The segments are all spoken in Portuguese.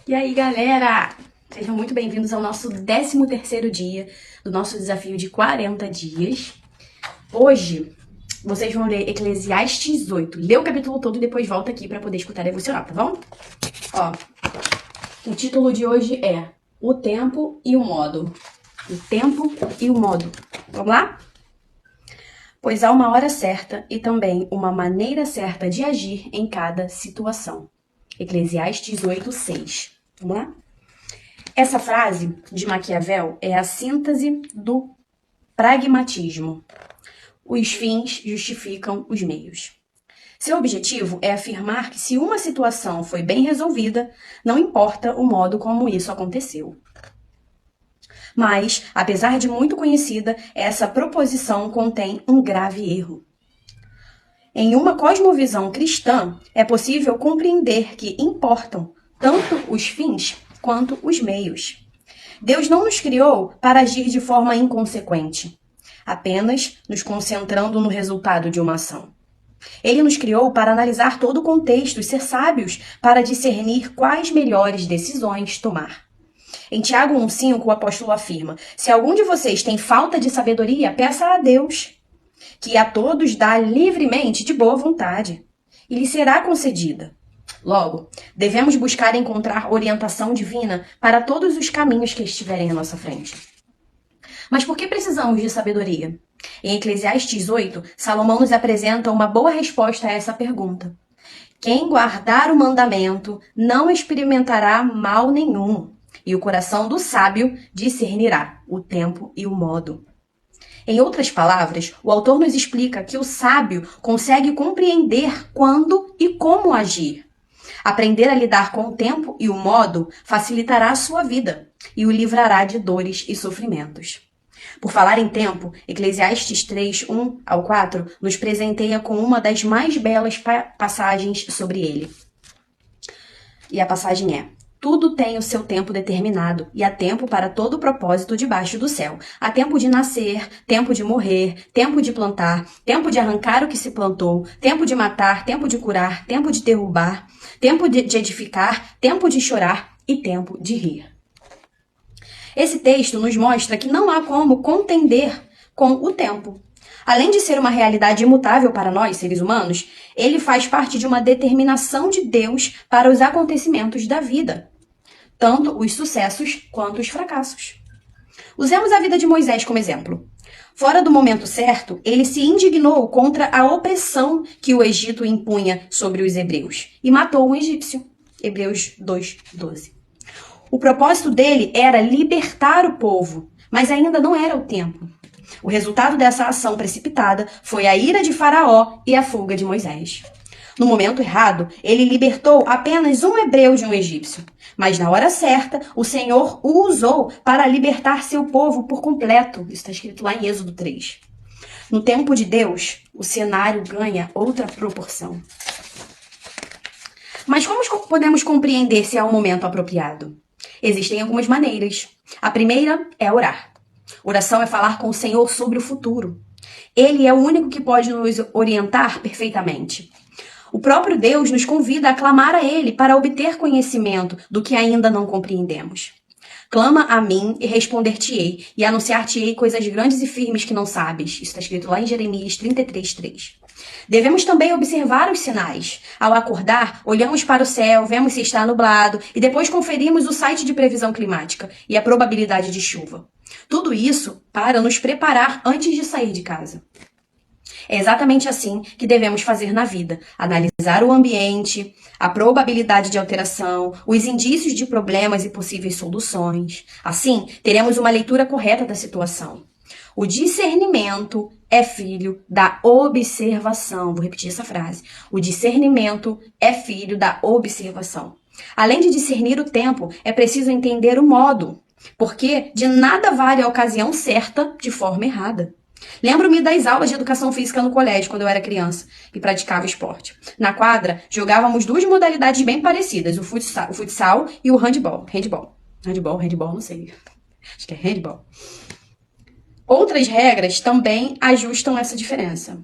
E aí, galera? Sejam muito bem-vindos ao nosso 13º dia do nosso desafio de 40 dias. Hoje, vocês vão ler Eclesiastes 8. Lê o capítulo todo e depois volta aqui para poder escutar a devocional, tá bom? Ó, o título de hoje é O Tempo e o Modo. O Tempo e o Modo. Vamos lá? Pois há uma hora certa e também uma maneira certa de agir em cada situação. Eclesiastes 8:6. Vamos lá? Essa frase de Maquiavel é a síntese do pragmatismo. Os fins justificam os meios. Seu objetivo é afirmar que se uma situação foi bem resolvida, não importa o modo como isso aconteceu. Mas, apesar de muito conhecida, essa proposição contém um grave erro. Em uma cosmovisão cristã, é possível compreender que importam tanto os fins quanto os meios. Deus não nos criou para agir de forma inconsequente, apenas nos concentrando no resultado de uma ação. Ele nos criou para analisar todo o contexto e ser sábios para discernir quais melhores decisões tomar. Em Tiago 1,5, o apóstolo afirma: se algum de vocês tem falta de sabedoria, peça a Deus, que a todos dá livremente de boa vontade, e lhe será concedida. Logo, devemos buscar encontrar orientação divina para todos os caminhos que estiverem à nossa frente. Mas por que precisamos de sabedoria? Em Eclesiastes 8, Salomão nos apresenta uma boa resposta a essa pergunta. Quem guardar o mandamento não experimentará mal nenhum, e o coração do sábio discernirá o tempo e o modo. Em outras palavras, o autor nos explica que o sábio consegue compreender quando e como agir. Aprender a lidar com o tempo e o modo facilitará a sua vida e o livrará de dores e sofrimentos. Por falar em tempo, Eclesiastes 3, 1-4 nos presenteia com uma das mais belas passagens sobre ele. E a passagem é: tudo tem o seu tempo determinado, e há tempo para todo propósito debaixo do céu. Há tempo de nascer, tempo de morrer, tempo de plantar, tempo de arrancar o que se plantou, tempo de matar, tempo de curar, tempo de derrubar, tempo de edificar, tempo de chorar e tempo de rir. Esse texto nos mostra que não há como contender com o tempo. Além de ser uma realidade imutável para nós, seres humanos, ele faz parte de uma determinação de Deus para os acontecimentos da vida, tanto os sucessos quanto os fracassos. Usemos a vida de Moisés como exemplo. Fora do momento certo, ele se indignou contra a opressão que o Egito impunha sobre os hebreus e matou um egípcio. Hebreus 2:12. O propósito dele era libertar o povo, mas ainda não era o tempo. O resultado dessa ação precipitada foi a ira de Faraó e a fuga de Moisés. No momento errado, ele libertou apenas um hebreu de um egípcio, mas na hora certa, o Senhor o usou para libertar seu povo por completo. Isso está escrito lá em Êxodo 3. No tempo de Deus, o cenário ganha outra proporção. Mas como podemos compreender se é o momento apropriado? Existem algumas maneiras. A primeira é orar. Oração é falar com o Senhor sobre o futuro. Ele é o único que pode nos orientar perfeitamente. O próprio Deus nos convida a clamar a Ele para obter conhecimento do que ainda não compreendemos. Clama a mim e responder-te-ei, e anunciar-te-ei coisas grandes e firmes que não sabes. Isso está escrito lá em Jeremias 33:3. Devemos também observar os sinais. Ao acordar, olhamos para o céu, vemos se está nublado e depois conferimos o site de previsão climática e a probabilidade de chuva. Tudo isso para nos preparar antes de sair de casa. É exatamente assim que devemos fazer na vida. Analisar o ambiente, a probabilidade de alteração, os indícios de problemas e possíveis soluções. Assim, teremos uma leitura correta da situação. O discernimento é filho da observação. Vou repetir essa frase. O discernimento é filho da observação. Além de discernir o tempo, é preciso entender o modo, porque de nada vale a ocasião certa de forma errada. Lembro-me das aulas de educação física no colégio, quando eu era criança e praticava esporte. Na quadra, jogávamos duas modalidades bem parecidas, o futsal e o handball. Handball, não sei. Acho que é handball. Outras regras também ajustam essa diferença.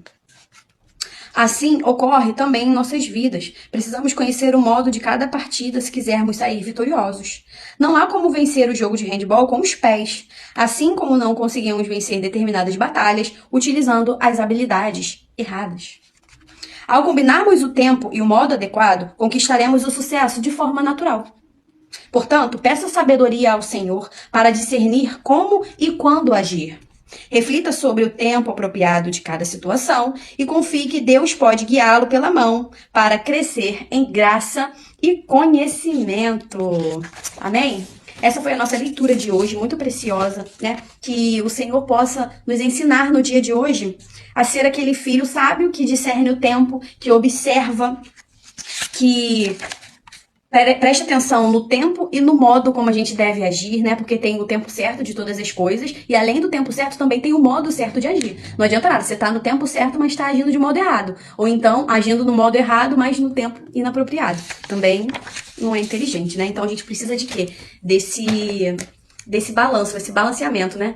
Assim ocorre também em nossas vidas. Precisamos conhecer o modo de cada partida se quisermos sair vitoriosos. Não há como vencer o jogo de handball com os pés, assim como não conseguimos vencer determinadas batalhas utilizando as habilidades erradas. Ao combinarmos o tempo e o modo adequado, conquistaremos o sucesso de forma natural. Portanto, peça sabedoria ao Senhor para discernir como e quando agir. Reflita sobre o tempo apropriado de cada situação e confie que Deus pode guiá-lo pela mão para crescer em graça e conhecimento. Amém? Essa foi a nossa leitura de hoje, muito preciosa, né? Que o Senhor possa nos ensinar no dia de hoje a ser aquele filho sábio que discerne o tempo, que observa, que preste atenção no tempo e no modo como a gente deve agir, né? Porque tem o tempo certo de todas as coisas e além do tempo certo também tem o modo certo de agir. Não adianta nada, você tá no tempo certo, mas tá agindo de modo errado. Ou então agindo no modo errado, mas no tempo inapropriado. Também não é inteligente, né? Então a gente precisa de quê? Desse balanço, esse balanceamento, né?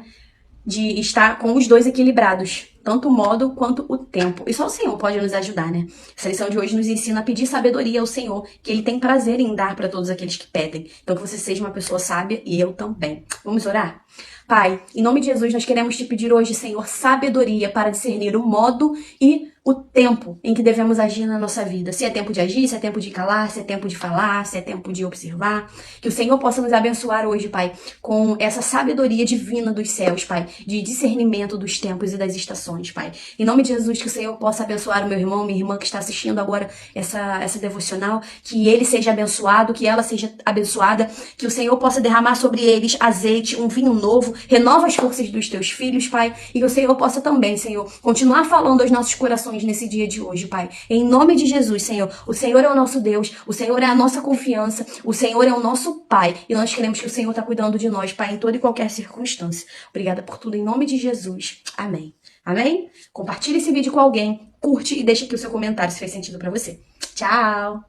De estar com os dois equilibrados, tanto o modo quanto o tempo. E só o Senhor pode nos ajudar, né? Essa lição de hoje nos ensina a pedir sabedoria ao Senhor, que Ele tem prazer em dar para todos aqueles que pedem. Então que você seja uma pessoa sábia e eu também. Vamos orar? Pai, em nome de Jesus, nós queremos te pedir hoje, Senhor, sabedoria para discernir o modo e o tempo em que devemos agir na nossa vida. Se é tempo de agir, se é tempo de calar, se é tempo de falar, se é tempo de observar. Que o Senhor possa nos abençoar hoje, Pai, com essa sabedoria divina dos céus, Pai, de discernimento dos tempos e das estações, Pai. Em nome de Jesus, que o Senhor possa abençoar o meu irmão, minha irmã que está assistindo agora essa devocional, que ele seja abençoado, que ela seja abençoada, que o Senhor possa derramar sobre eles azeite, um vinho novo, renova as forças dos teus filhos, Pai, e que o Senhor possa também, Senhor, continuar falando aos nossos corações nesse dia de hoje, Pai. Em nome de Jesus, Senhor. O Senhor é o nosso Deus, o Senhor é a nossa confiança, o Senhor é o nosso Pai. E nós queremos que o Senhor está cuidando de nós, Pai, em toda e qualquer circunstância. Obrigada por tudo, em nome de Jesus. Amém. Amém? Compartilhe esse vídeo com alguém, curte e deixa aqui o seu comentário se fez sentido para você. Tchau!